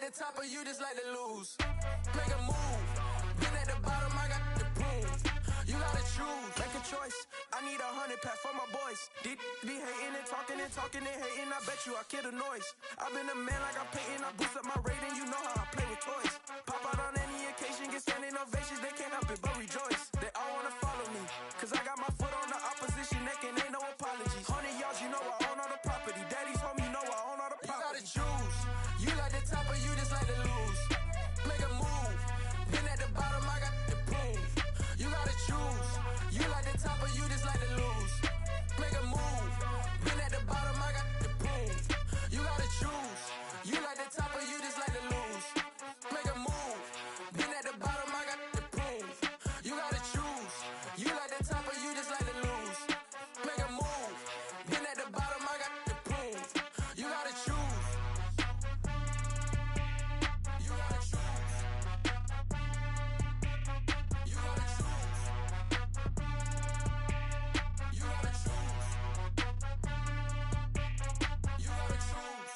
the top of you just like to lose. Make a move. Been at the bottom, I got the prove. You gotta choose, make a choice. I need 100 pack for my boys. Be hating and talking and hating. I bet you I kill the noise. I've been a man like I'm Peyton. I boost up my rating, you know how I play with toys. Pop out on any occasion, get standing ovations. They can't help it but rejoice. They all wanna follow me, cause I got my foot on the opposition neck and ain't no apologies. 100 yards, you know I own all the property. Daddy's home, you know I own all the property. You gotta choose. You like the top or you just like to lose. Make a move. Been at the bottom, I got the prove. You gotta choose. You like the top or you just like to lose. Make a move. Been at the bottom, I got the prove. You gotta choose. You like the top or you just like to lose. Make a move. Been at the bottom, I got the prove. You gotta choose. You like the top or you just like to lose. Make a move. Been at the bottom, I got the prove. You gotta choose. You gotta choose. You gotta choose. You gotta choose. You gotta choose.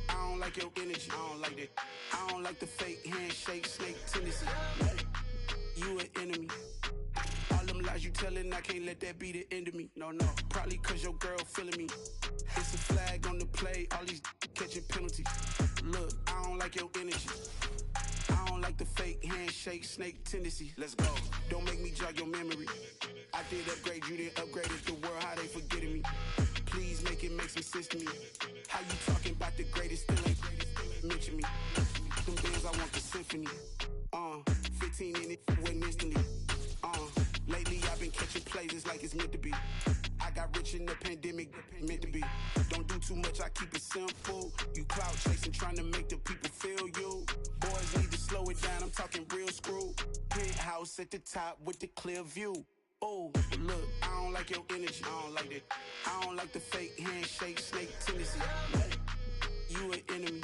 I don't like your energy, I don't like that. I don't like the fake handshake, snake tendency. You an enemy. All them lies you telling, I can't let that be the end of me. No, probably cause your girl feeling me. It's a flag on the play, all these catching penalties. Look, I don't like your energy. I don't like the fake handshake, snake tendency. Let's go. Don't make me jog your memory. I did upgrade, you didn't upgrade it. The world, how they forgetting me. Please make it make some sense to me. How you talking about the greatest, still ain't mention me. Them bands, I want the symphony. 15 in it, went instantly. Lately I've been catching plays, it's like it's meant to be. I got rich in the pandemic, meant to be. Don't do too much, I keep it simple. You clout chasing, trying to make the people feel you. Boys need to slow it down, I'm talking real screw. Penthouse at the top with the clear view. Oh, look, I don't like your energy, I don't like that. I don't like the fake handshake, snake tendency. You an enemy.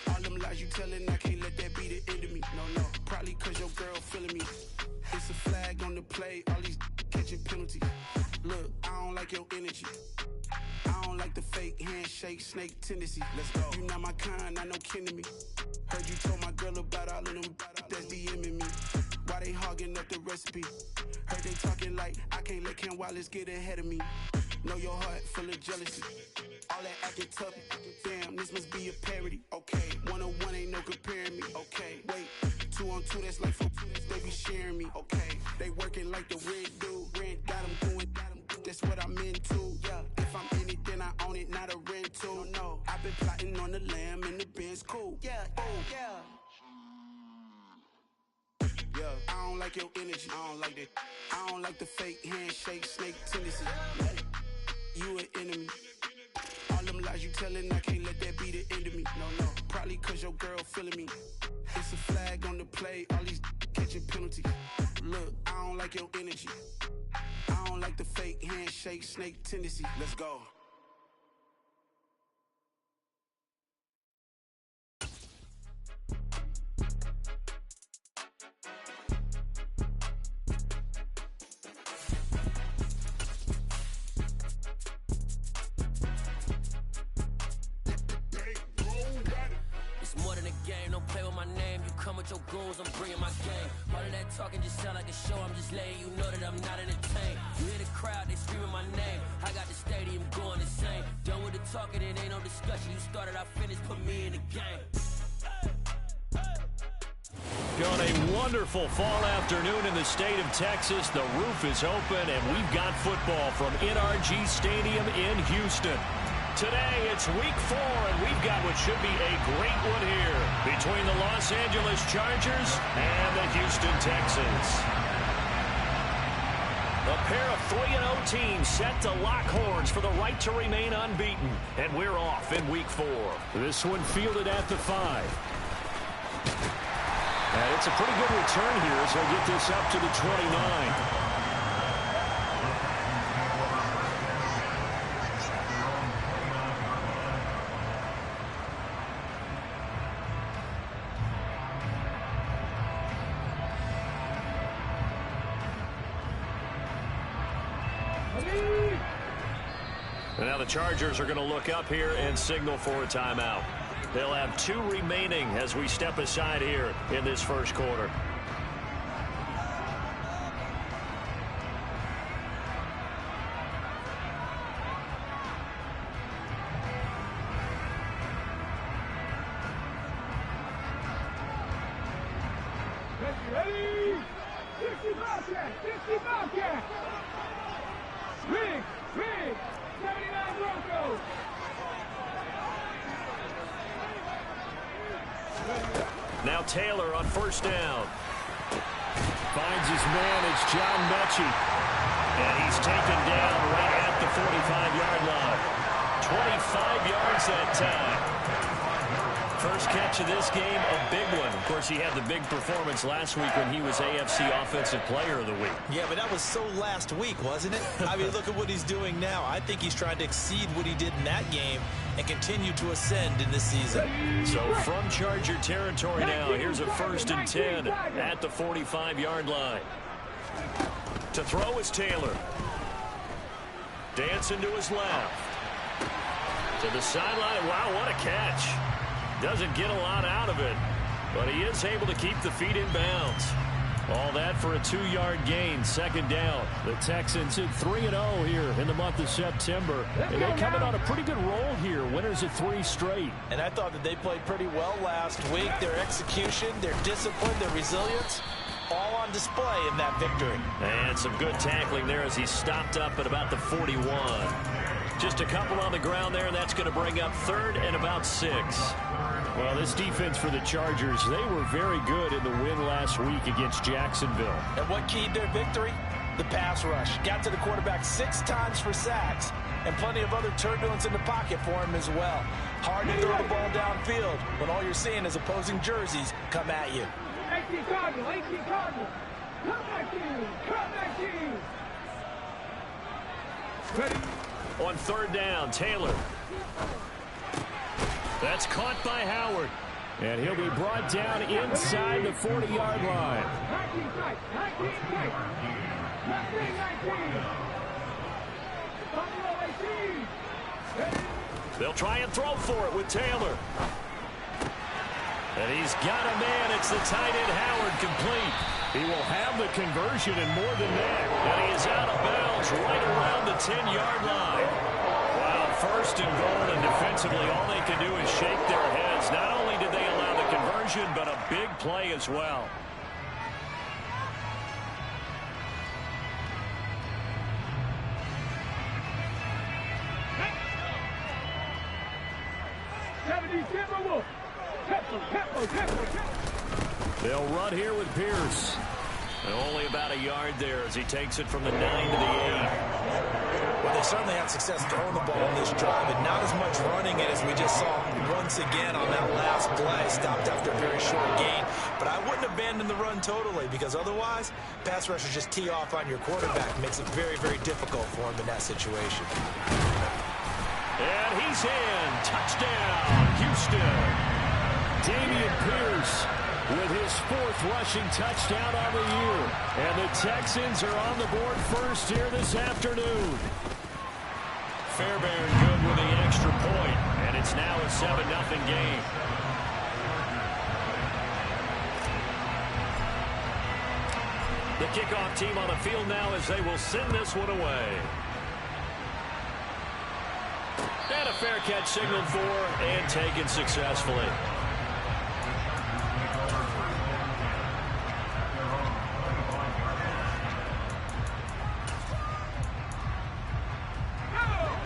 All them lies you telling, I can't let that be the end of me. No, probably cause your girl feeling me. It's a flag on the play, all these catching penalties. Look, I don't like your energy. I don't like the fake handshake, snake tendency. Let's go. You not my kind, not no kin to me. Heard you told my girl about all of them that's DMing me. Why they hogging up the recipe? Heard they talking like I can't let Ken Wallace get ahead of me. Know your heart full of jealousy. All that acting tough, damn, this must be a parody. Okay, 1-on-1 ain't no comparing me. Okay, wait, 2-on-2, that's like 4, they be sharing me. Okay, they working like the red dude. Rent got them going, that's what I'm into. Yeah, if I'm in it, then I own it, not a rental. No, I've been plotting on the lamb and the Benz cool. Yeah, oh, yeah. Yeah, I don't like your energy, I don't like that. I don't like the fake handshake, snake tendency. You an enemy. All them lies you telling, I can't let that be the end of me. No, probably cause your girl feeling me. It's a flag on the play, all these catching penalties. Look, I don't like your energy. I don't like the fake handshake, snake tendency. Let's go. Your goals, I'm bringing my game. All of that talking just sound like a show. I'm just letting you know that I'm not entertained. You hear the crowd, they screaming my name. I got the stadium going insane. Done with the talking, it ain't no discussion. You started, I finished, put me in the game. On a wonderful fall afternoon in the state of Texas, the roof is open and we've got football from NRG Stadium in Houston. Today, it's week 4, and we've got what should be a great one here between the Los Angeles Chargers and the Houston Texans. A pair of 3-0 teams set to lock horns for the right to remain unbeaten, and we're off in week 4. This one fielded at the 5. And it's a pretty good return here as they get this up to the 29. And now the Chargers are going to look up here and signal for a timeout. They'll have 2 remaining as we step aside here in this first quarter. Ready? 60 Bobcat! 60 Bobcat! Big! 79 Broncos! Now Taylor on first down. Finds his man. It's John Mechie. And he's taken down right at the 45-yard line. 25 yards that time. First catch of this game, a big one. Of course, he had the big performance last week when he was AFC Offensive Player of the Week. Yeah, but that was so last week, wasn't it? I mean, look at what he's doing now. I think he's trying to exceed what he did in that game and continue to ascend in this season. So from Charger territory now, here's a 1st and 10 at the 45-yard line. To throw is Taylor. Dancing to his left. To the sideline. Wow, what a catch. Doesn't get a lot out of it, but he is able to keep the feet in bounds. All that for a 2-yard gain, 2nd down. The Texans hit 3-0 here in the month of September, and they come in on a pretty good roll here, winners of 3 straight. And I thought that they played pretty well last week. Their execution, their discipline, their resilience, all on display in that victory. And some good tackling there as he stopped up at about the 41. Just a couple on the ground there, and that's going to bring up 3rd and about 6. Well, this defense for the Chargers, they were very good in the win last week against Jacksonville. And what keyed their victory? The pass rush. Got to the quarterback 6 times for sacks, and plenty of other turbulence in the pocket for him as well. Hard to throw the ball downfield when all you're seeing is opposing jerseys come at you. 18 Cardinal, 18 Cardinal. Come back in, come back in. Ready? On 3rd down, Taylor. That's caught by Howard. And he'll be brought down inside the 40-yard line. 19 strikes, 19 strikes. 19. Buffalo 18. Ready? They'll try and throw for it with Taylor. And he's got a man. It's the tight end Howard complete. He will have the conversion and more than that. And he is out of bounds right around the 10-yard line. Wow, 1st and goal, and defensively all they can do is shake their heads. Not only did they allow the conversion, but a big play as well. They'll run here with Pierce. And only about a yard there as he takes it from the 9 to the 8. Well, they certainly had success throwing the ball on this drive, and not as much running it as we just saw once again on that last play. Stopped after a very short gain. But I wouldn't abandon the run totally, because otherwise, pass rushers just tee off on your quarterback. Makes it very, very difficult for him in that situation. And he's in. Touchdown, Houston. Dameon Pierce with his 4th rushing touchdown on the year. And the Texans are on the board first here this afternoon. Fairbairn good with the extra point, and it's now a 7-0 game. The kickoff team on the field now as they will send this one away. And a fair catch signaled for and taken successfully.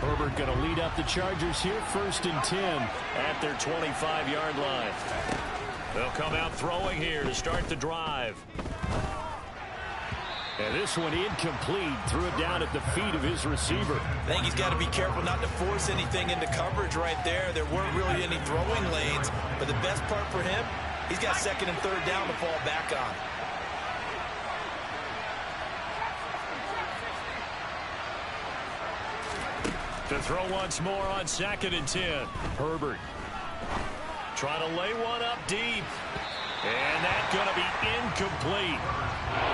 Herbert going to lead up the Chargers here, 1st and 10 at their 25-yard line. They'll come out throwing here to start the drive. And this one incomplete. Threw it down at the feet of his receiver. I think he's got to be careful not to force anything into coverage right there. There weren't really any throwing lanes, but the best part for him, he's got 2nd and 3rd down to fall back on. To throw once more on 2nd and 10. Herbert trying to lay one up deep. And that's going to be incomplete.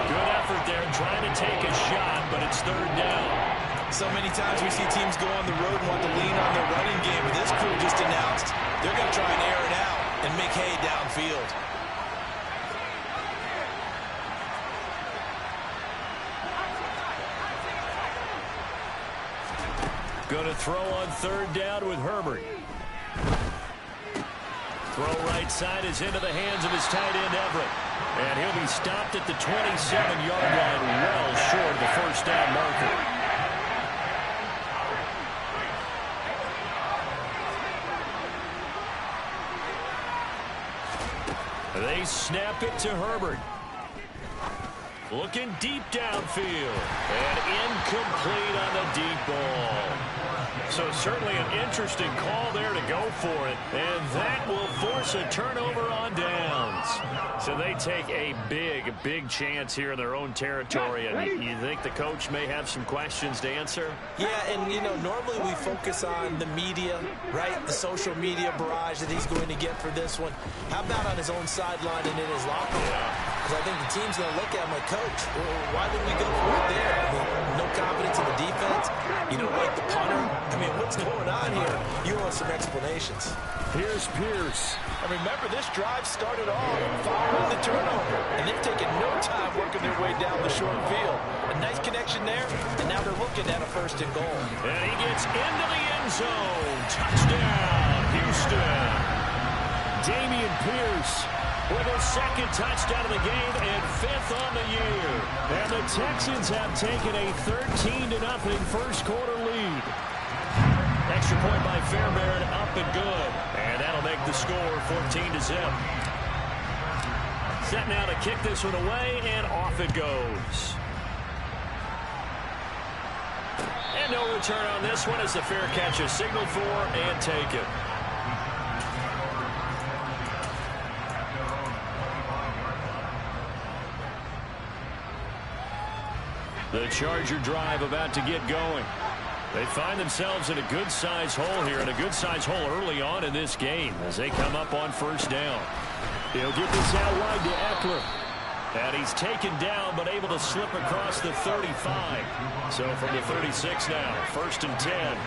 Good effort there trying to take a shot, but it's 3rd down. So many times we see teams go on the road and want to lean on their running game, but this crew just announced they're going to try and air it out and make hay downfield. Going to throw on third down with Herbert. Throw right side is into the hands of his tight end, Everett. And he'll be stopped at the 27-yard line, well short of the first down marker. They snap it to Herbert. Looking deep downfield. And incomplete on the deep ball. So certainly an interesting call there to go for it. And that will force a turnover on downs. So they take a big chance here in their own territory. And you think the coach may have some questions to answer? Yeah, and, you know, normally we focus on the media, right? The social media barrage that he's going to get for this one. How about on his own sideline and in his locker room? Because I think the team's going to look at him like, Coach, why didn't we go for it there? I mean, no confidence in the defense. You don't like the punter. I mean, what's going on here? You want some explanations. Here's Pierce. And remember, this drive started off following the turnover. And they've taken no time working their way down the short field. A nice connection there, and now they're looking at a 1st and goal. And he gets into the end zone. Touchdown, Houston. Dameon Pierce with his 2nd touchdown of the game and 5th on the year. And the Texans have taken a 13-0 first quarter lead. Extra point by Fairbairn, up and good. And that'll make the score 14-0. Set now to kick this one away, and off it goes. And no return on this one as the fair catch is signaled for and taken. The Charger drive about to get going. They find themselves in a good-sized hole here, and a good-sized hole early on in this game as they come up on 1st down. He'll get this out wide to Eckler. And he's taken down, but able to slip across the 35. So from the 36 now, 1st and 10.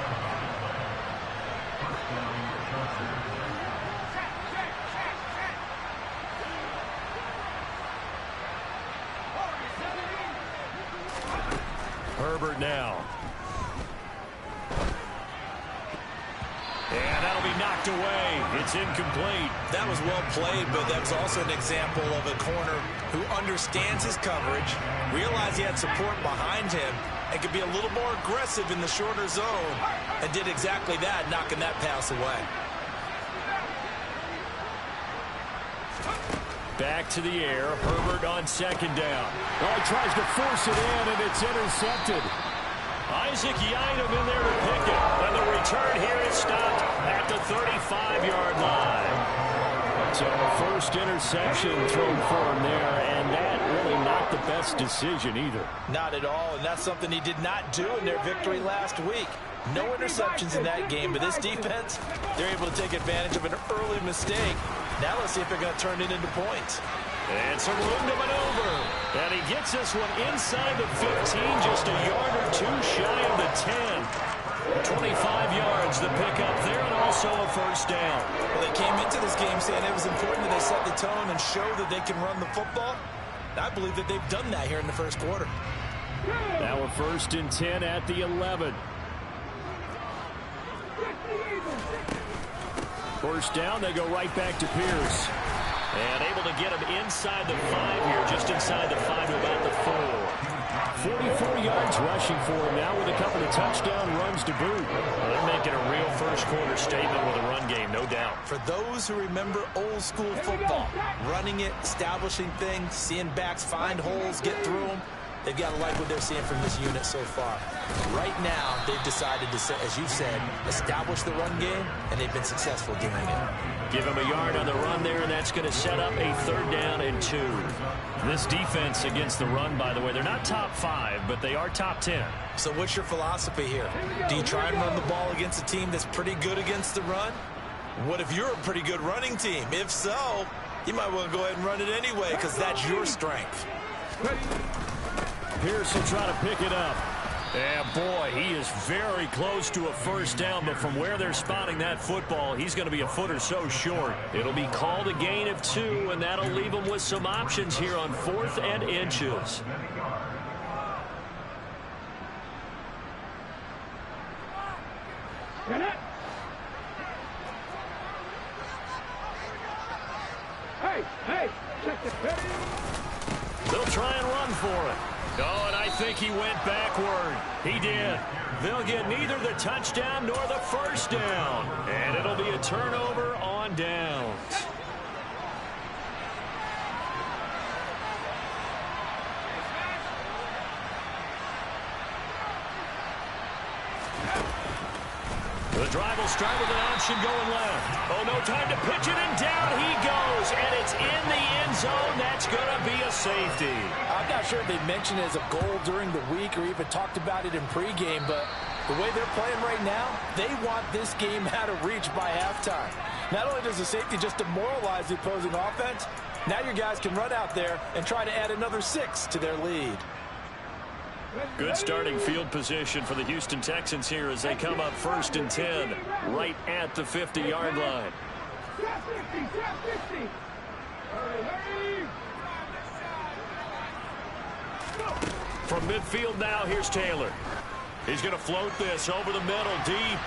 Herbert now. And that'll be knocked away. It's incomplete. That was well played, but that's also an example of a corner who understands his coverage, realized he had support behind him, and could be a little more aggressive in the shorter zone, and did exactly that, knocking that pass away. Back to the air. Herbert on 2nd down. Oh, he tries to force it in, and it's intercepted. Isaac Yiadom in there to pick it. And the return here is stopped at the 35-yard line. So first interception thrown for him there, and that really not the best decision either. Not at all, and that's something he did not do in their victory last week. No interceptions in that game, but this defense, they're able to take advantage of an early mistake. Now let's see if they're going to turn it into points. And some room to maneuver. And he gets this one inside the 15, just a yard or two shy of the 10. 25 yards, the pickup there, and also a 1st down. Well, they came into this game saying it was important that they set the tone and show that they can run the football. I believe that they've done that here in the 1st quarter. Now a 1st and 10 at the 11. 1st down, they go right back to Pierce. And able to get him inside the 5 here, just inside the 5 to about the 4. 44 yards rushing for him now with a couple of touchdown runs to boot. Well, they're making a real first quarter statement with a run game, no doubt. For those who remember old school football, running it, establishing things, seeing backs find holes, get through them, they've got to like what they're seeing from this unit so far. Right now, they've decided to, as you said, establish the run game, and they've been successful doing it. Give him a yard on the run there, and that's going to set up a 3rd down and 2. This defense against the run, by the way, they're not top 5, but they are top 10. So what's your philosophy here? Do you try and run the ball against a team that's pretty good against the run? What if you're a pretty good running team? If so, you might want to go ahead and run it anyway, because that's your strength. Pierce will try to pick it up. And boy, he is very close to a first down, but from where they're spotting that football, he's going to be a foot or so short. It'll be called a gain of 2, and that'll leave him with some options here on 4th and inches. Hey, check the pitch. They'll try and run for it. Oh, and I think he went backward. He did. They'll get neither the touchdown nor the first down. And it'll be a turnover on downs. The drive will start with an option going left. Oh, no time to pitch it, and down he goes. And it's in the end zone. That's going to be a safety. I'm not sure if they mentioned it as a goal during the week or even talked about it in pregame, but the way they're playing right now, they want this game out of reach by halftime. Not only does the safety just demoralize the opposing offense, now your guys can run out there and try to add another 6 to their lead. Good starting field position for the Houston Texans here as they come up 1st and 10 right at the 50-yard line. From midfield now, here's Taylor. He's going to float this over the middle, deep.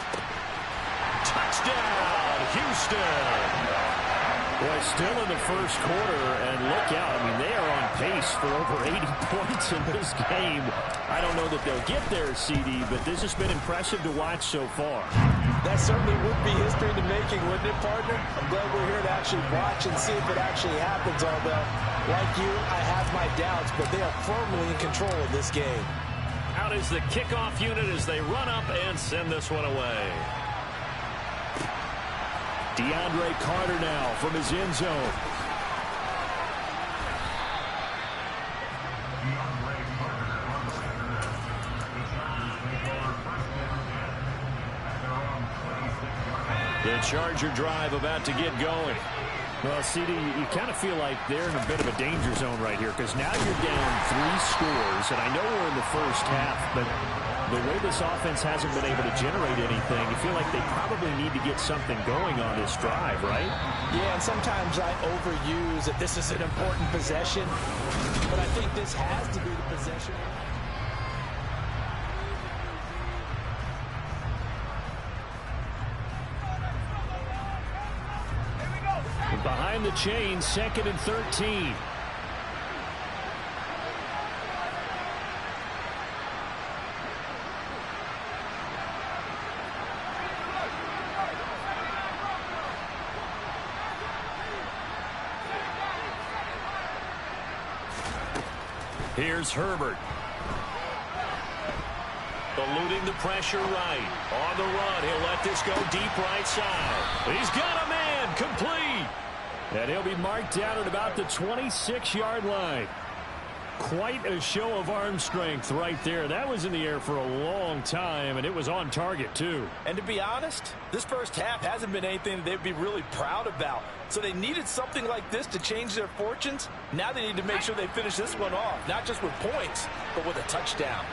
Touchdown, Houston. Boy, still in the first quarter, and look out. I mean, they are on pace for over 80 points in this game. I don't know that they'll get there, CD, but this has been impressive to watch so far. That certainly would be history in the making, wouldn't it, partner? I'm glad we're here to actually watch and see if it actually happens, although, like you, I have my doubts, but they are firmly in control of this game. Out is the kickoff unit as they run up and send this one away. DeAndre Carter now from his end zone. The Charger drive about to get going. Well, CD, you kind of feel like they're in a bit of a danger zone right here because now you're down 3 scores, and I know we're in the first half, but the way this offense hasn't been able to generate anything, you feel like they probably need to get something going on this drive, right? Yeah, and sometimes I overuse that this is an important possession, but I think this has to be the possession. Behind the chain, 2nd and 13. Here's Herbert. Eluding the pressure right. On the run, he'll let this go deep right side. He's got a man, complete. And he'll be marked down at about the 26-yard line. Quite a show of arm strength right there. That was in the air for a long time, and it was on target, too. And to be honest, this first half hasn't been anything they'd be really proud about. So they needed something like this to change their fortunes. Now they need to make sure they finish this one off, not just with points, but with a touchdown.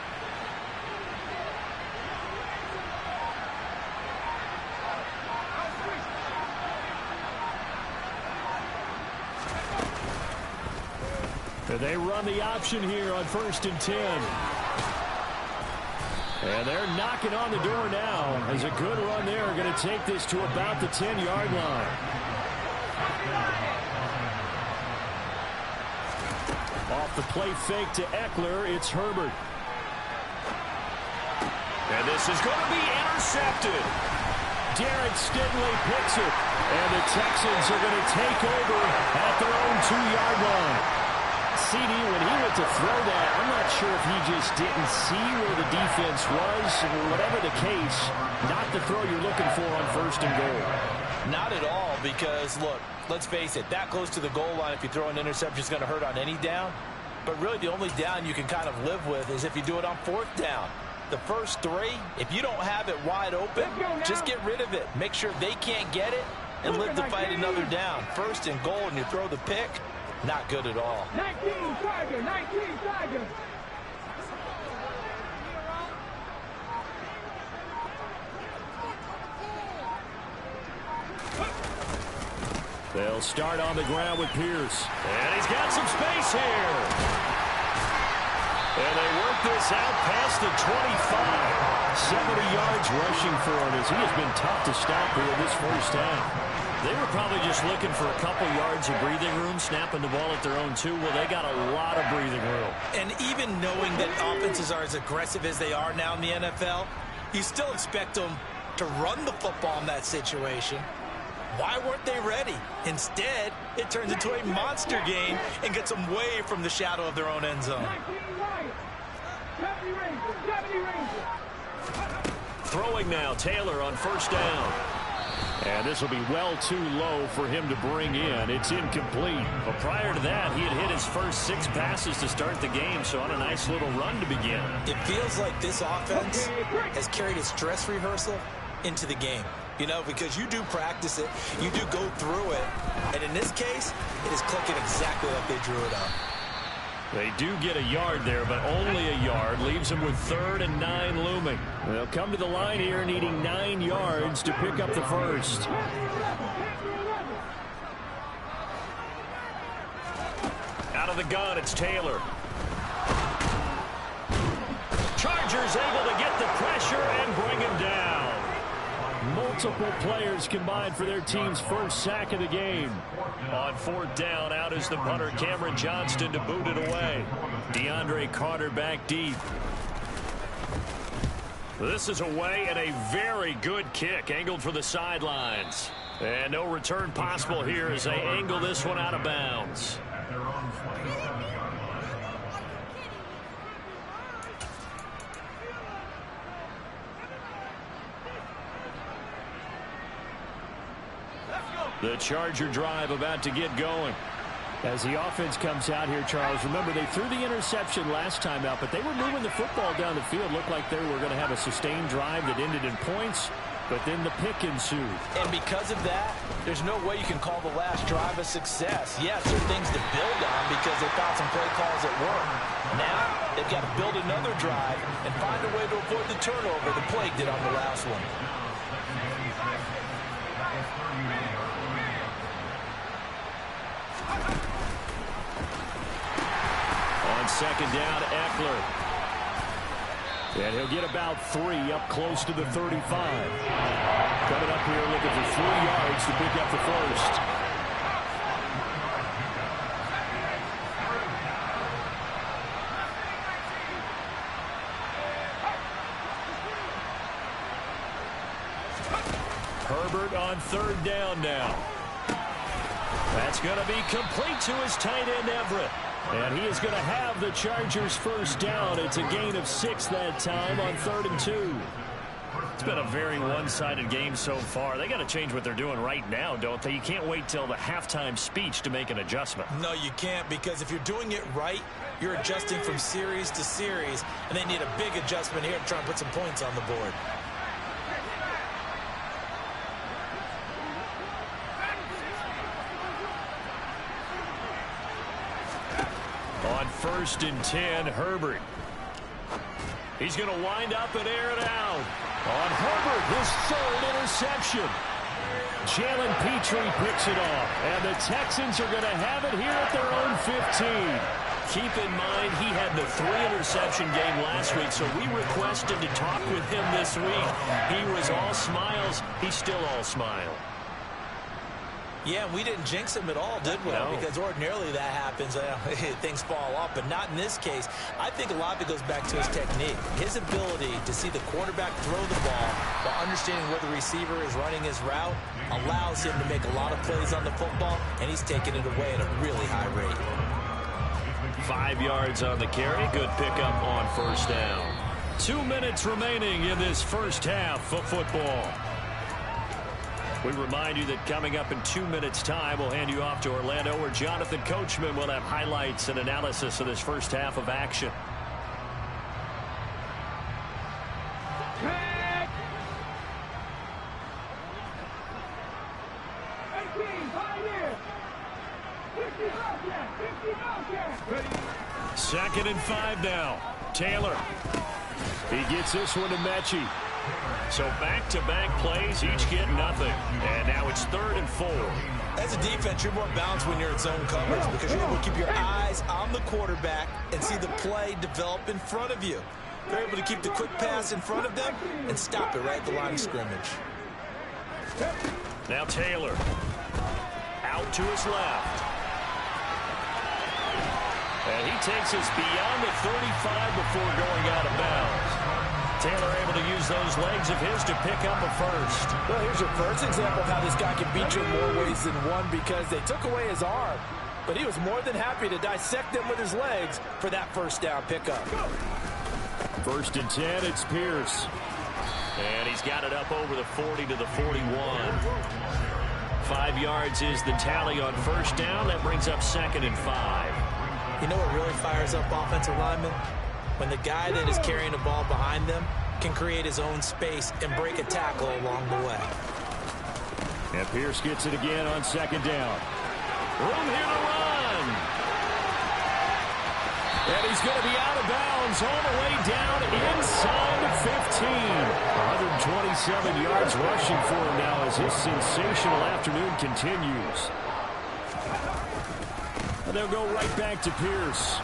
They run the option here on 1st and 10. And they're knocking on the door now. As a good run there, going to take this to about the 10-yard line. Off the play fake to Eckler, it's Herbert. And this is going to be intercepted. Derek Stingley picks it. And the Texans are going to take over at their own 2-yard line. CD, when he went to throw that, I'm not sure if he just didn't see where the defense was. Whatever the case, not the throw you're looking for on 1st and goal. Not at all, because, look, let's face it, that close to the goal line, if you throw an interception, is going to hurt on any down. But really, the only down you can kind of live with is if you do it on 4th down. The first 3, if you don't have it wide open, just get rid of it. Make sure they can't get it and live to fight another down. 1st and goal, and you throw the pick. Not good at all. 19 Tiger, 19 Tiger. They'll start on the ground with Pierce. And he's got some space here. And they work this out past the 25. 70 yards rushing for him as he has been tough to stop here this first half. They were probably just looking for a couple yards of breathing room, snapping the ball at their own 2. Well, they got a lot of breathing room. And even knowing that offenses are as aggressive as they are now in the NFL, you still expect them to run the football in that situation. Why weren't they ready? Instead, it turns into a monster game and gets them way from the shadow of their own end zone. Throwing now, Taylor on first down. And this will be well too low for him to bring in. It's incomplete. But prior to that, he had hit his first 6 passes to start the game, so on a nice little run to begin. It feels like this offense has carried its dress rehearsal into the game. You know, because you do practice it, you do go through it, and in this case, it is clicking exactly like they drew it up. They do get a yard there, but only a yard. Leaves them with 3rd and 9 looming. They'll come to the line here needing 9 yards to pick up the first. Out of the gun, it's Taylor. Chargers able to get the pressure and bring him down. Multiple players combined for their team's first sack of the game. On 4th down, out is the punter, Cameron Johnston, to boot it away. DeAndre Carter back deep. This is away and a very good kick, angled for the sidelines. And no return possible here as they angle this one out of bounds. The Charger drive about to get going. As the offense comes out here, Charles, remember they threw the interception last time out, but they were moving the football down the field. Looked like they were going to have a sustained drive that ended in points, but then the pick ensued. And because of that, there's no way you can call the last drive a success. Yes, there are things to build on because they found some play calls that work. Now, they've got to build another drive and find a way to avoid the turnover the Plague did on the last one. On 2nd down, Eckler. And he'll get about 3 up close to the 35. Coming up here looking for 3 yards to pick up the first. Herbert on 3rd down now. That's going to be complete to his tight end, Everett. And he is going to have the Chargers first down. It's a gain of 6 that time on 3rd and 2. It's been a very one-sided game so far. They got to change what they're doing right now, don't they? You can't wait till the halftime speech to make an adjustment. No, you can't, because if you're doing it right, you're adjusting from series to series, and they need a big adjustment here to try and put some points on the board. On 1st and 10, Herbert. He's going to wind up and air it out. On Herbert, his 3rd interception. Jalen Petrie picks it off, and the Texans are going to have it here at their own 15. Keep in mind, he had the 3-interception game last week, so we requested to talk with him this week. He was all smiles. He's still all smile. Yeah, we didn't jinx him at all, did we? No. Because ordinarily that happens. Things fall off, but not in this case. I think a lot of it goes back to his technique. His ability to see the quarterback throw the ball while understanding where the receiver is running his route allows him to make a lot of plays on the football, and he's taking it away at a really high rate. 5 yards on the carry. Good pickup on 1st down. 2 minutes remaining in this first half of football. We remind you that coming up in 2 minutes' time, we'll hand you off to Orlando, where Jonathan Coachman will have highlights and analysis of this first half of action. Second and 5 now. Taylor. He gets this one to Mechie. So back-to-back plays, each get nothing. And now it's 3rd and 4. As a defense, you're more balanced when you're in zone coverage because you're able to keep your eyes on the quarterback and see the play develop in front of you. You're able to keep the quick pass in front of them and stop it right at the line of scrimmage. Now Taylor. Out to his left. And he takes us beyond the 35 before going out of bounds. Taylor able to use those legs of his to pick up a first. Well, here's your first example of how this guy can beat you in more ways than one because they took away his arm. But he was more than happy to dissect them with his legs for that first down pickup. 1st and 10, it's Pierce. And he's got it up over the 40 to the 41. 5 yards is the tally on first down. That brings up 2nd and 5. You know what really fires up offensive linemen? When the guy that is carrying the ball behind them can create his own space and break a tackle along the way. And Pierce gets it again on 2nd down. Room here to run. And he's going to be out of bounds all the way down inside the 15. 127 yards rushing for him now as his sensational afternoon continues. And they'll go right back to Pierce.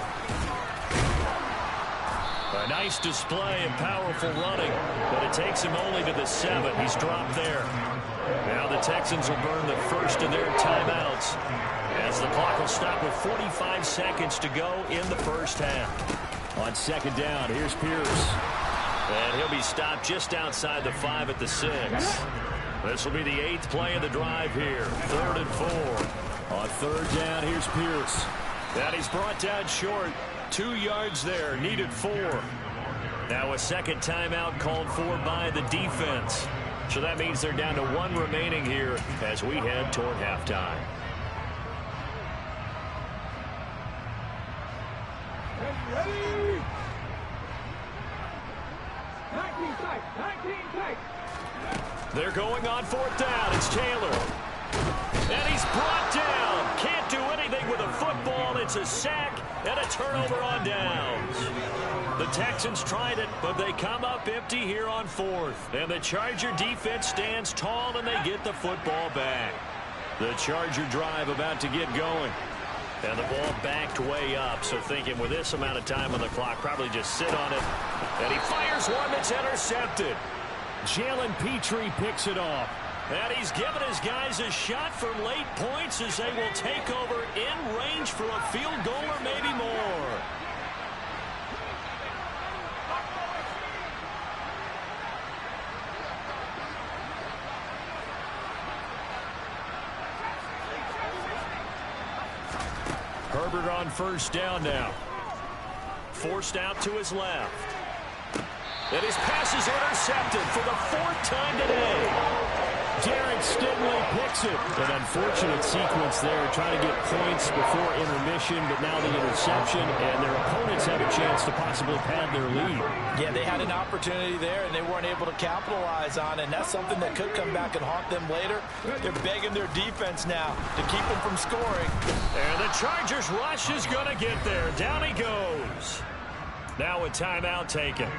A nice display of powerful running, but it takes him only to the 7. He's dropped there. Now the Texans will burn the first of their timeouts as the clock will stop with 45 seconds to go in the first half. On 2nd down, here's Pierce. And he'll be stopped just outside the 5 at the 6. This will be the 8th play of the drive here. 3rd and 4. On 3rd down, here's Pierce. And he's brought down short. 2 yards there, needed 4. Now a second timeout called for by the defense. So that means they're down to 1 remaining here as we head toward halftime. Ready? 19 tight, 19 tight. They're going on 4th down. It's Taylor. And he's brought down. Can't do anything with a football. It's a sack and a turnover on downs. The Texans tried it, but they come up empty here on 4th. And the Charger defense stands tall, and they get the football back. The Charger drive about to get going. And the ball backed way up, so thinking with this amount of time on the clock, probably just sit on it. And he fires one that's intercepted. Jalen Petrie picks it off. And he's given his guys a shot for late points as they will take over in range for a field goal or maybe more. Herbert on first down now. Forced out to his left. And his pass is intercepted for the 4th time today. Derek Stingley picks it. An unfortunate sequence there, trying to get points before intermission, but now the interception, and their opponents have a chance to possibly pad their lead. Yeah, they had an opportunity there, and they weren't able to capitalize on it, and that's something that could come back and haunt them later. They're begging their defense now to keep them from scoring. And the Chargers rush is going to get there. Down he goes. Now a timeout taken.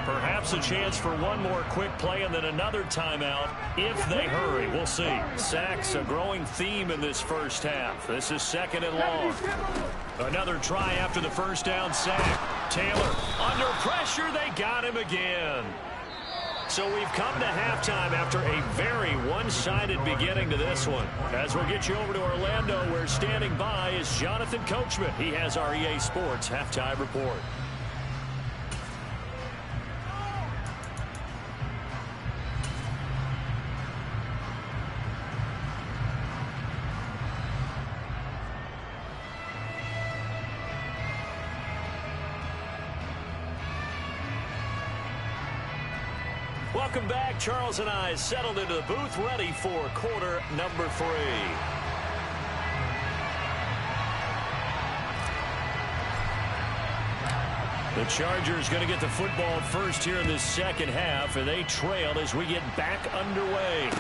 Perhaps a chance for one more quick play and then another timeout if they hurry. We'll see. Sacks a growing theme in this first half. This is 2nd and long. Another try after the first down sack. Taylor under pressure. They got him again. So we've come to halftime after a very one-sided beginning to this one. As we'll get you over to Orlando, where standing by is Jonathan Coachman. He has our EA Sports halftime report. Welcome back. Charles and I settled into the booth, ready for quarter number 3. The Chargers going to get the football first here in this second half, and they trail as we get back underway.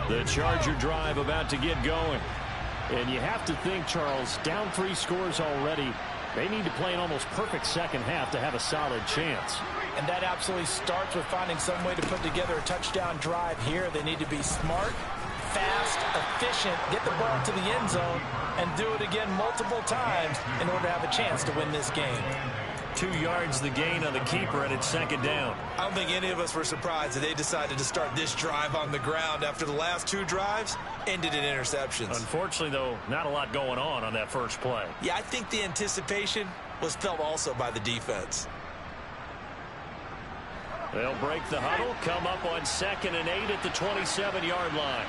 The Charger drive about to get going. And you have to think, Charles, down 3 scores already. They need to play an almost perfect second half to have a solid chance. And that absolutely starts with finding some way to put together a touchdown drive here. They need to be smart, fast, efficient, get the ball to the end zone, and do it again multiple times in order to have a chance to win this game. 2 yards the gain on the keeper, and it's second down. I don't think any of us were surprised that they decided to start this drive on the ground after the last 2 drives ended in interceptions. Unfortunately, though, not a lot going on that first play. Yeah, I think the anticipation was felt also by the defense. They'll break the huddle, come up on 2nd and 8 at the 27-yard line.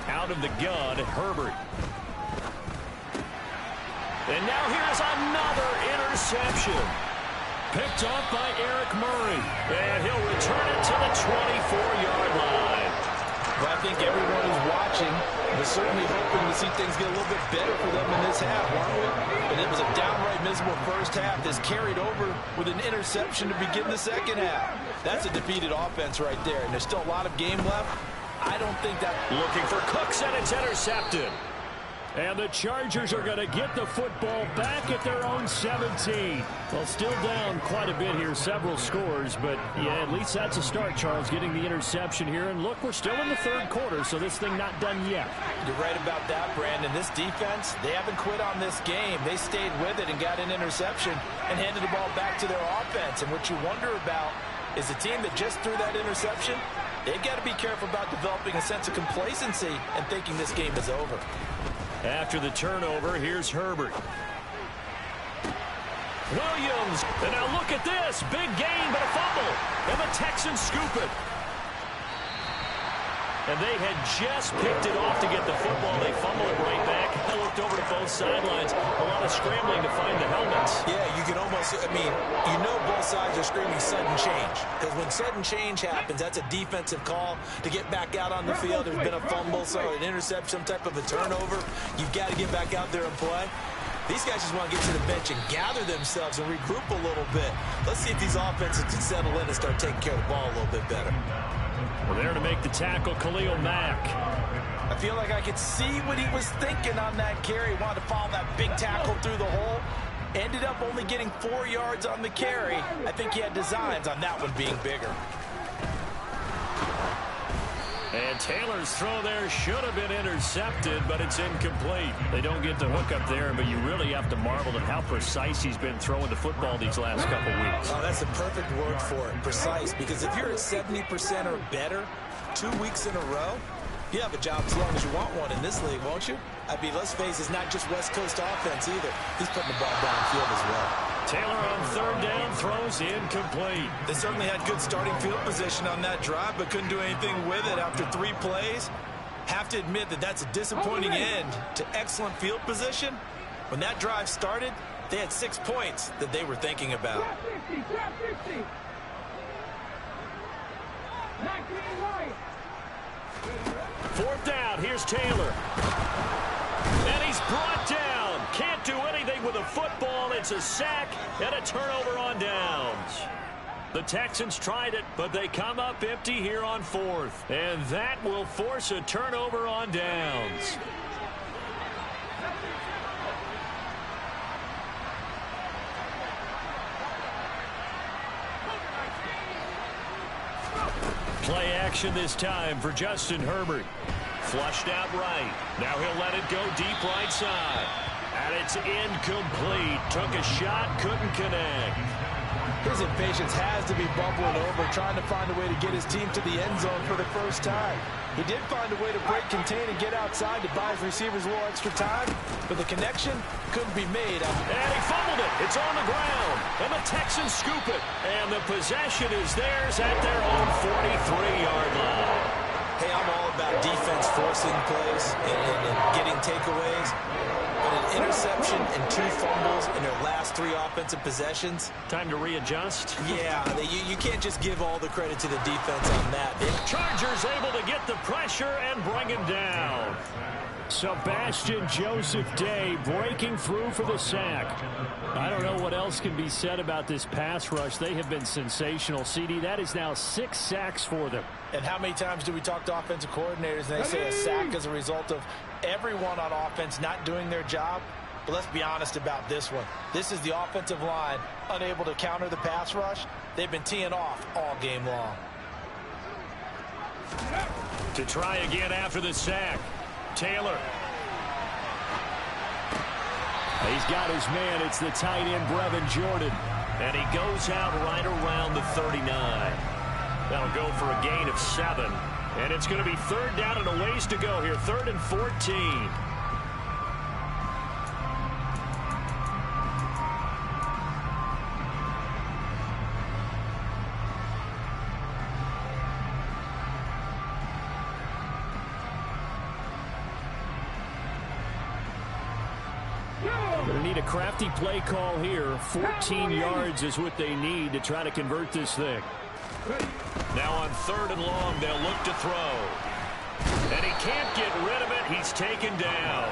Out of the gun, Herbert. And now here's another interception. Picked off by Eric Murray. And he'll return it to the 24-yard line. Well, I think everyone is watching, but certainly hoping to see things get a little bit better for them in this half, aren't we? But it was a downright miserable first half that's carried over with an interception to begin the second half. That's a defeated offense right there, and there's still a lot of game left. I don't think that... Looking for Cooks, and it's intercepted. And the Chargers are going to get the football back at their own 17. Well, still down quite a bit here, several scores, but yeah, at least that's a start, Charles, getting the interception here. And look, we're still in the third quarter, so this thing not done yet. You're right about that, Brandon. This defense, they haven't quit on this game. They stayed with it and got an interception and handed the ball back to their offense. And what you wonder about is the team that just threw that interception, they've got to be careful about developing a sense of complacency and thinking this game is over. After the turnover, here's Herbert. Williams, and now look at this. Big gain, but a fumble. And the Texans scoop it. And they had just picked it off to get the football. They fumble it right back. I looked over to both sidelines. A lot of scrambling to find the helmets. Yeah, you can almost, you know both sides are screaming sudden change. Because when sudden change happens, that's a defensive call to get back out on the field. There's been a fumble, so an interception, some type of a turnover. You've got to get back out there and play. These guys just want to get to the bench and gather themselves and regroup a little bit. Let's see if these offenses can settle in and start taking care of the ball a little bit better. Well, there to make the tackle, Khalil Mack. I feel like I could see what he was thinking on that carry. He wanted to follow that big tackle through the hole. Ended up only getting 4 yards on the carry. I think he had designs on that one being bigger. And Taylor's throw there should have been intercepted, but it's incomplete. They don't get the hook up there, but you really have to marvel at how precise he's been throwing the football these last couple weeks. Oh, that's the perfect word for it, precise. Because if you're at 70% or better 2 weeks in a row, you have a job as long as you want one in this league, won't you? Let's face it, it's not just West Coast offense either. He's putting the ball downfield as well. Taylor on third down, throws incomplete. They certainly had good starting field position on that drive, but couldn't do anything with it after 3 plays. Have to admit that that's a disappointing end to excellent field position. When that drive started, they had 6 points that they were thinking about. Trap 50. Fourth down, here's Taylor. And he's brought down. Can't do anything with a football. It's a sack and a turnover on downs. The Texans tried it, but they come up empty here on 4th. And that will force a turnover on downs. Play action this time for Justin Herbert. Flushed out right. Now he'll let it go deep right side. And it's incomplete. Took a shot, couldn't connect. His impatience has to be bubbling over, trying to find a way to get his team to the end zone for the first time. He did find a way to break, contain, and get outside to buy his receivers a little extra time, but the connection couldn't be made. And he fumbled it. It's on the ground. And the Texans scoop it. And the possession is theirs at their own 43-yard line. Hey, I'm all about defense forcing plays and getting takeaways. But an interception and 2 fumbles in their last 3 offensive possessions. Time to readjust. Yeah, you can't just give all the credit to the defense on that. Chargers able to get the pressure and bring him down. Sebastian Joseph Day breaking through for the sack. I don't know what else can be said about this pass rush. They have been sensational. CD, that is now 6 sacks for them. And how many times do we talk to offensive coordinators and they say a sack is a result of everyone on offense not doing their job? But let's be honest about this one. This is the offensive line unable to counter the pass rush. They've been teeing off all game long. To try again after the sack. Taylor. He's got his man. It's the tight end, Brevin Jordan. And he goes out right around the 39. That'll go for a gain of 7. And it's going to be 3rd down and a ways to go here. 3rd and 14. Going to need a crafty play call here. 14 yards is what they need to try to convert this thing. Now on 3rd and long, they'll look to throw. And he can't get rid of it. He's taken down.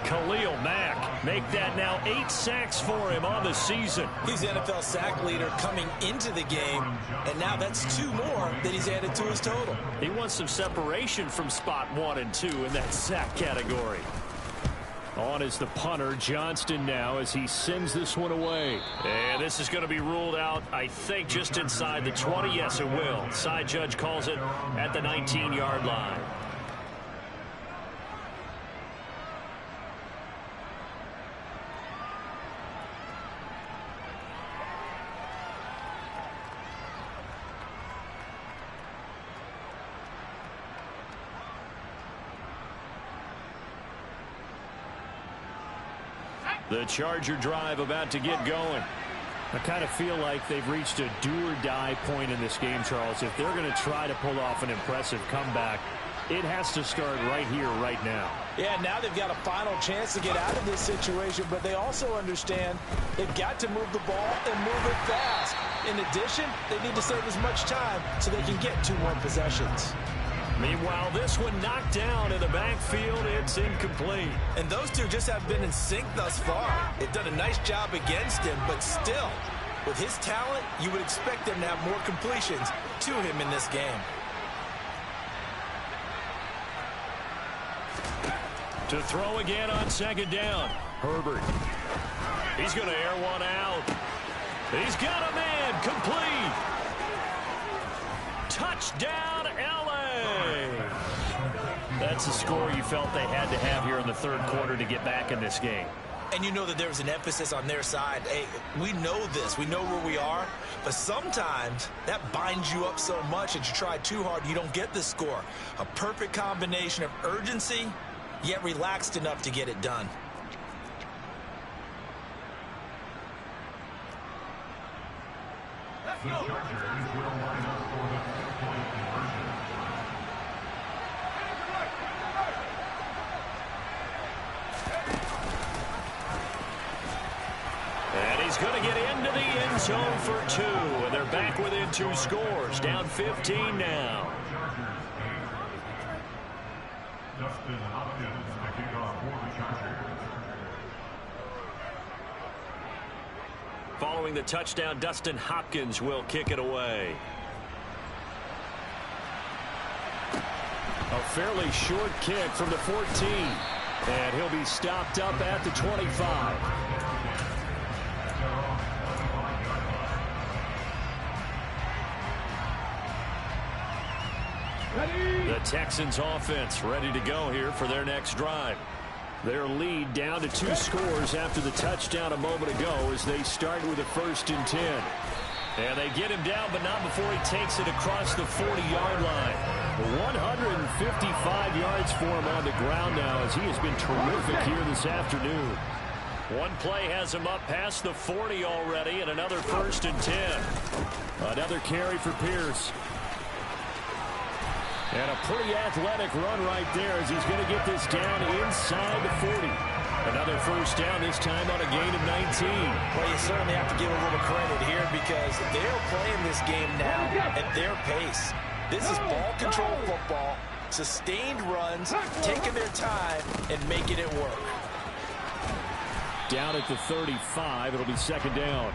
Khalil Mack make that now 8 sacks for him on the season. He's the NFL sack leader coming into the game, and now that's 2 more that he's added to his total. He wants some separation from spot 1 and 2 in that sack category. On is the punter, Johnston, now as he sends this one away. And this is going to be ruled out, I think, just inside the 20. Yes, it will. Side judge calls it at the 19-yard line. The Charger drive about to get going. I kind of feel like they've reached a do-or-die point in this game, Charles. If they're going to try to pull off an impressive comeback, it has to start right here, right now. Yeah, now they've got a final chance to get out of this situation, but they also understand they've got to move the ball and move it fast. In addition, they need to save as much time so they can get 2 more possessions. Meanwhile, this one knocked down in the backfield. It's incomplete. And those two just have been in sync thus far. They've done a nice job against him, but still, with his talent, you would expect them to have more completions to him in this game. To throw again on 2nd down. Herbert. He's going to air one out. He's got a man. Complete. Touchdown, LA. That's a score you felt they had to have here in the 3rd quarter to get back in this game. And you know that there was an emphasis on their side. Hey, we know this. We know where we are. But sometimes that binds you up so much that you try too hard, you don't get the score. A perfect combination of urgency, yet relaxed enough to get it done. The Chargers will line up for the 3-point conversion. And he's going to get into the end zone for 2. And they're back within 2 scores. Down 15 now. Dustin Hopkins to kick off for the Chargers. Following the touchdown, Dustin Hopkins will kick it away. A fairly short kick from the 14. And he'll be stopped up at the 25. The Texans offense ready to go here for their next drive. Their lead down to 2 scores after the touchdown a moment ago as they start with a 1st and 10. And they get him down, but not before he takes it across the 40-yard line. 155 yards for him on the ground now as he has been terrific here this afternoon. One play has him up past the 40 already, and another 1st and 10. Another carry for Pierce. And a pretty athletic run right there as he's going to get this down inside the 40. Another 1st down, this time on a gain of 19. Well, you certainly have to give a little credit here because they're playing this game now at their pace. This is ball control football. Sustained runs, taking their time, and making it work. Down at the 35, it'll be second down.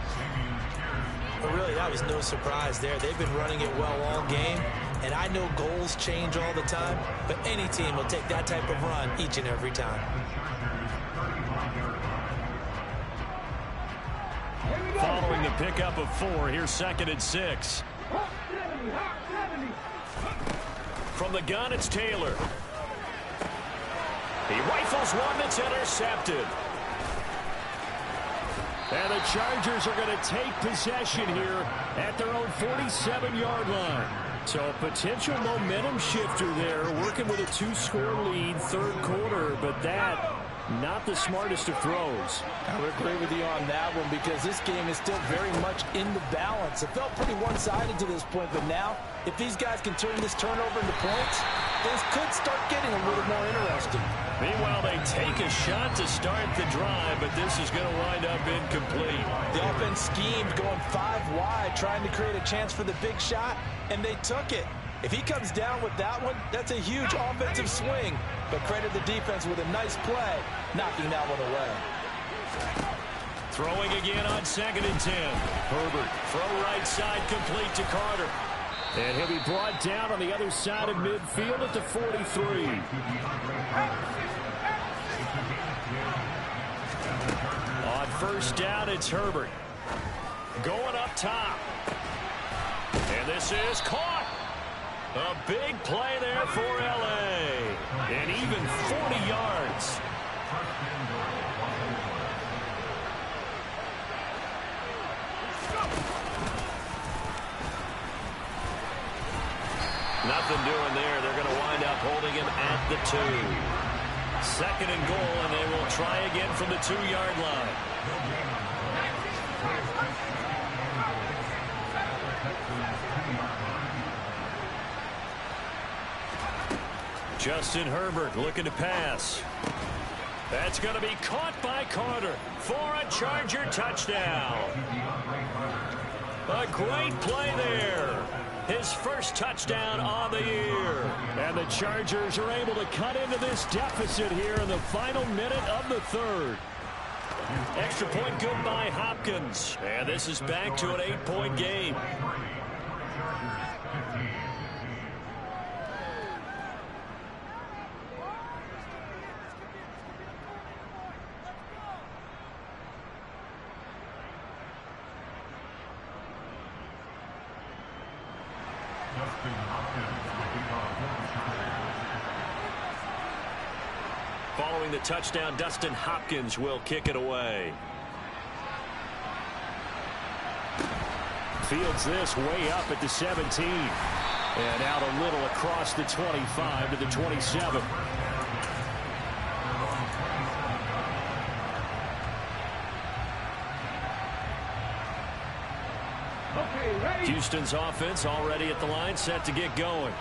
But really, that was no surprise there. They've been running it well all game, and I know goals change all the time, but any team will take that type of run each and every time. Following the pickup of 4, here's second and 6. From the gun, it's Taylor. He rifles one that's intercepted. And the Chargers are going to take possession here at their own 47-yard line. So a potential momentum shifter there, working with a 2-score lead, third quarter, but that not the smartest of throws. I would agree with you on that one because this game is still very much in the balance. It felt pretty one-sided to this point, but now if these guys can turn this turnover into points, things could start getting a little more interesting. Meanwhile, they take a shot to start the drive, but this is going to wind up incomplete. The offense schemed going 5 wide, trying to create a chance for the big shot, and they took it. If he comes down with that one, that's a huge offensive swing. But credit the defense with a nice play, knocking that one away. Throwing again on second and 10. Herbert, throw right side, complete to Carter. And he'll be brought down on the other side of midfield at the 43. On first down, it's Herbert. Going up top. And this is caught. A big play there for L.A. And even 40 yards. Nothing doing there. They're going to wind up holding him at the 2. Second and goal, and they will try again from the 2-yard line. Justin Herbert looking to pass. That's going to be caught by Carter for a Charger touchdown. A great play there. His first touchdown on the year. And the Chargers are able to cut into this deficit here in the final minute of the third. Extra point good by Hopkins. And this is back to an 8-point game. Following the touchdown, Dustin Hopkins will kick it away. Fields this way up at the 17. And out a little across the 25 to the 27. Houston's offense already at the line, set to get going.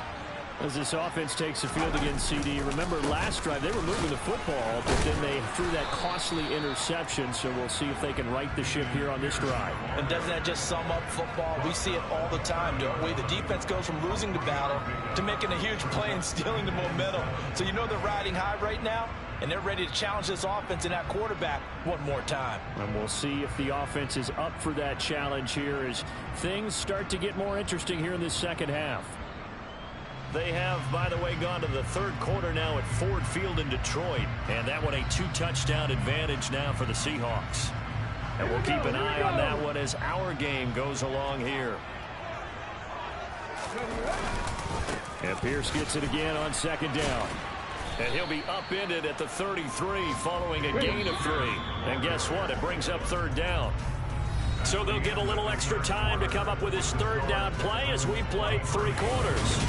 As this offense takes the field against CD, remember last drive they were moving the football, but then they threw that costly interception, so we'll see if they can right the ship here on this drive. And doesn't that just sum up football? We see it all the time, don't we? The defense goes from losing the battle to making a huge play and stealing the momentum. So you know they're riding high right now, and they're ready to challenge this offense and that quarterback one more time. And we'll see if the offense is up for that challenge here as things start to get more interesting here in this second half. They have, by the way, gone to the third quarter now at Ford Field in Detroit. And that one a 2-touchdown advantage now for the Seahawks. And we'll keep an eye on that one as our game goes along here. And Pierce gets it again on second down. And he'll be upended at the 33 following a gain of 3. And guess what? It brings up third down. So they'll get a little extra time to come up with his third down play as we played 3 quarters.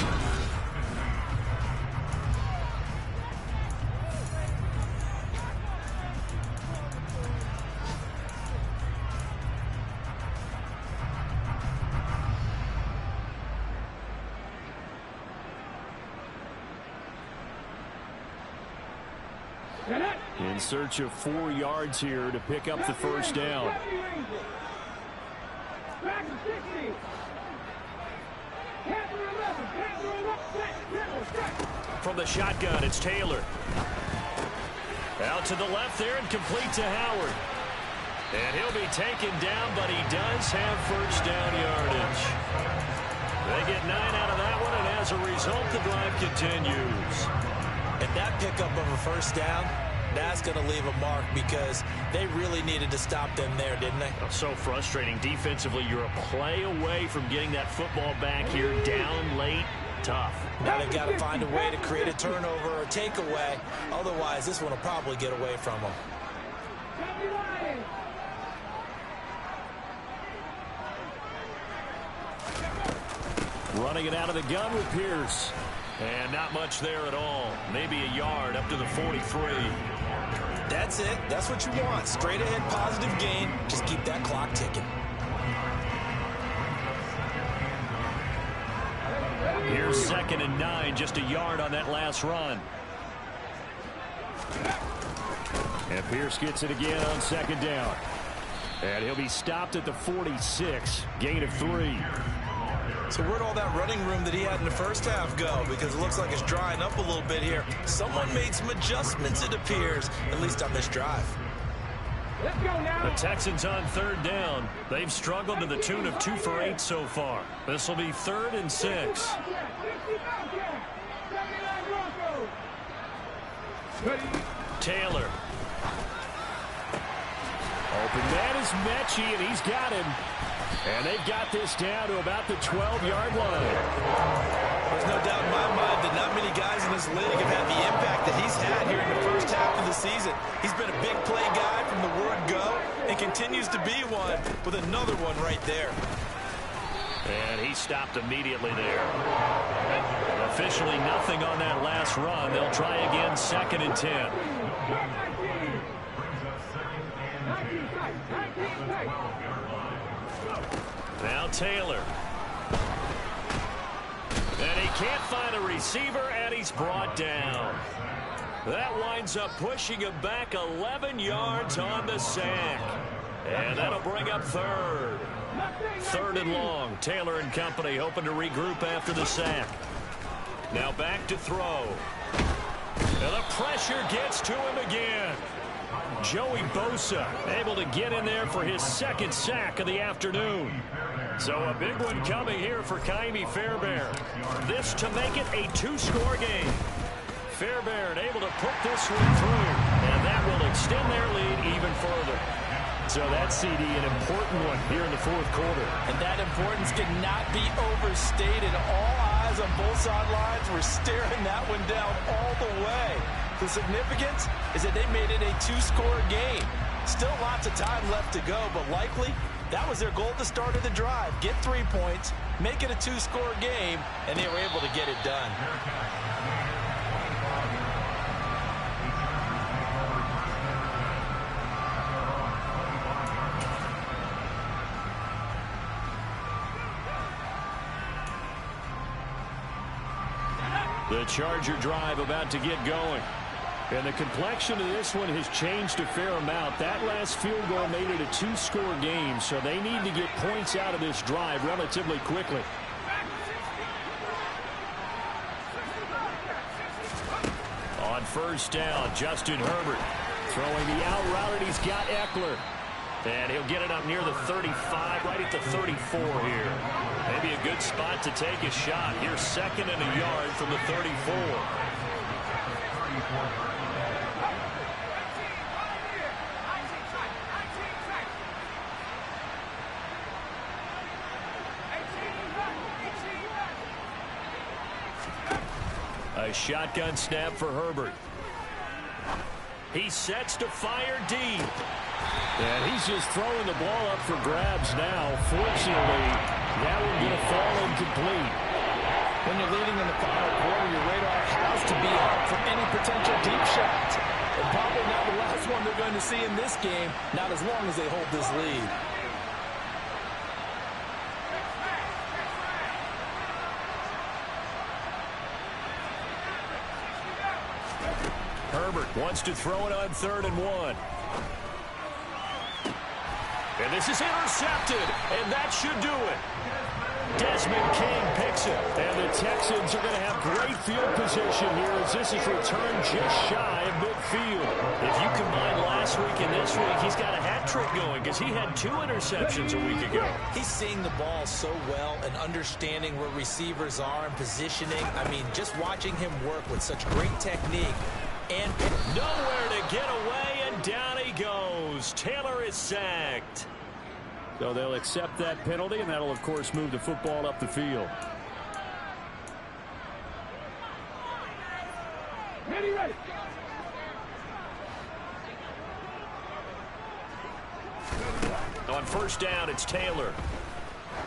In search of 4 yards here to pick up the first down. Back to 60. from the shotgun. It's Taylor. Out to the left there and complete to Howard. And he'll be taken down, but he does have first down yardage. They get 9 out of that one, and as a result, the drive continues. And that pickup of a first down, that's going to leave a mark because they really needed to stop them there, didn't they? So frustrating. Defensively, you're a play away from getting that football back here down late. Tough. Now they've got to find a way to create a turnover or takeaway. Otherwise, this one will probably get away from them. Running it out of the gun with Pierce. And not much there at all. Maybe a yard up to the 43. That's it. That's what you want. Straight ahead positive gain. Just keep that clock ticking. Here's 2nd and 9, just a yard on that last run. And Pierce gets it again on 2nd down. And he'll be stopped at the 46, gain of 3. So where'd all that running room that he had in the first half go? Because it looks like it's drying up a little bit here. Someone made some adjustments, it appears, at least on this drive. Let's go now. The Texans on 3rd down. They've struggled to the tune of 2 for 8 so far. This will be 3rd and 6. Taylor. Open man is Mechie, and he's got him. And they've got this down to about the 12-yard line. There's no doubt in my mind that not many guys in this league have had the impact that he's had here in the first half of the season. He's been a big play guy from the word go and continues to be one with another one right there. And he stopped immediately there. Officially nothing on that last run. They'll try again 2nd and 10. Now Taylor. And he can't find a receiver, and he's brought down. That winds up pushing him back 11 yards on the sack. And that'll bring up 3rd. 3rd and long. Taylor and company hoping to regroup after the sack. Now back to throw. And the pressure gets to him again. Joey Bosa able to get in there for his 2nd sack of the afternoon. So a big one coming here for Ka'imi Fairbairn. This to make it a 2-score game. Fairbairn able to put this one through, and that will extend their lead even further. So that CD, an important one here in the 4th quarter. And that importance cannot be overstated. All eyes on both sidelines were staring that one down all the way. The significance is that they made it a 2-score game. Still lots of time left to go, but likely that was their goal at the start of the drive. Get 3 points, make it a 2-score game, and they were able to get it done. The Charger drive about to get going. And the complexion of this one has changed a fair amount. That last field goal made it a 2-score game, so they need to get points out of this drive relatively quickly. On 1st down, Justin Herbert throwing the out route, and he's got Eckler. And he'll get it up near the 35, right at the 34 here. Maybe a good spot to take a shot. Here's 2nd and a yard from the 34. A shotgun snap for Herbert. He sets to fire deep. And he's just throwing the ball up for grabs now. Fortunately, that one's going to fall incomplete. When you're leading in the final quarter, your radar has to be up for any potential deep shots. And probably not the last one they're going to see in this game, not as long as they hold this lead. Herbert wants to throw it on 3rd and 1. And this is intercepted, and that should do it. Desmond King picks it. And the Texans are going to have great field position here as this is returned just shy of midfield. If you combine last week and this week, he's got a hat trick going because he had 2 interceptions a week ago. He's seeing the ball so well and understanding where receivers are and positioning. I mean, just watching him work with such great technique. And nowhere to get away, and down he goes. Taylor is sacked. So they'll accept that penalty, and that'll, of course, move the football up the field. Ready. On first down, it's Taylor.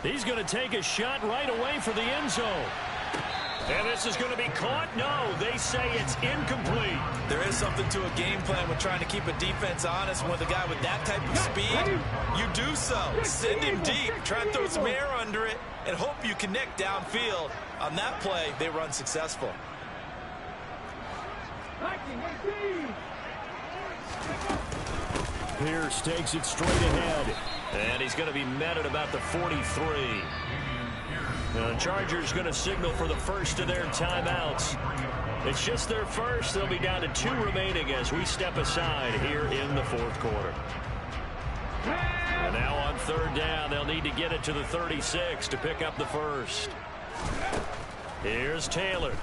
He's going to take a shot right away for the end zone. And this is going to be caught? No, they say it's incomplete. There is something to a game plan with trying to keep a defense honest. When with a guy with that type of speed, you do so. Send him deep, try and throw some air under it, and hope you connect downfield. On that play, they were unsuccessful. Pierce takes it straight ahead. And he's going to be met at about the 43. The Chargers going to signal for the first of their timeouts. It's just their first. They'll be down to 2 remaining as we step aside here in the 4th quarter. And now on third down, they'll need to get it to the 36 to pick up the first. Here's Taylor.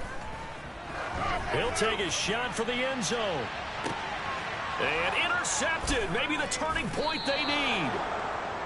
He'll take a shot for the end zone. And intercepted. Maybe the turning point they need.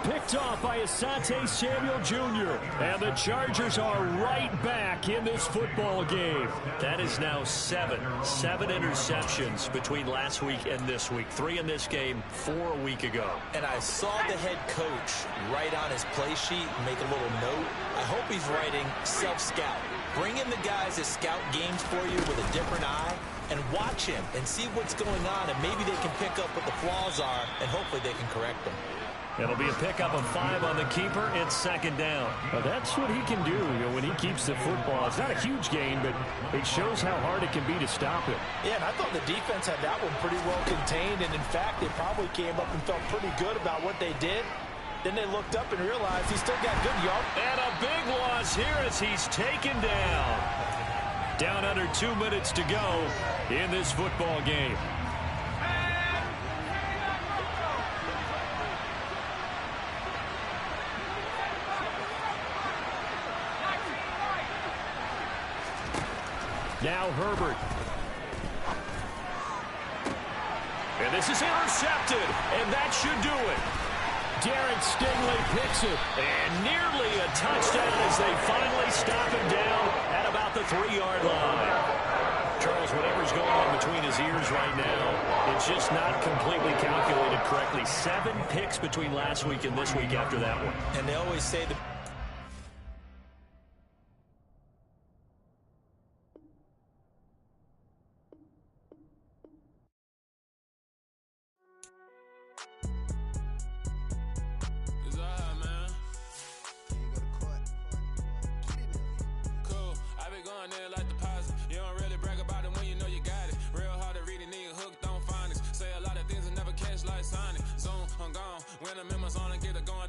Picked off by Asante Samuel Jr. And the Chargers are right back in this football game. That is now 7 interceptions between last week and this week. 3 in this game, 4 a week ago. And I saw the head coach write on his play sheet and make a little note. I hope he's writing self-scout. Bring in the guys that scout games for you with a different eye and watch him and see what's going on, and maybe they can pick up what the flaws are, and hopefully they can correct them. It'll be a pickup of 5 on the keeper. It's second down. Well, that's what he can do, when he keeps the football. It's not a huge gain, but it shows how hard it can be to stop it. Yeah, and I thought the defense had that one pretty well contained, and in fact, they probably came up and felt pretty good about what they did. Then they looked up and realized he still got good yards. And a big loss here as he's taken down. Down under 2 minutes to go in this football game. Now Herbert. And this is intercepted, and that should do it. Derek Stingley picks it, and nearly a touchdown as they finally stop him down at about the 3-yard line. Charles, whatever's going on between his ears right now, it's just not completely calculated correctly. 7 picks between last week and this week after that one. And they always say that. When the members on and get it going,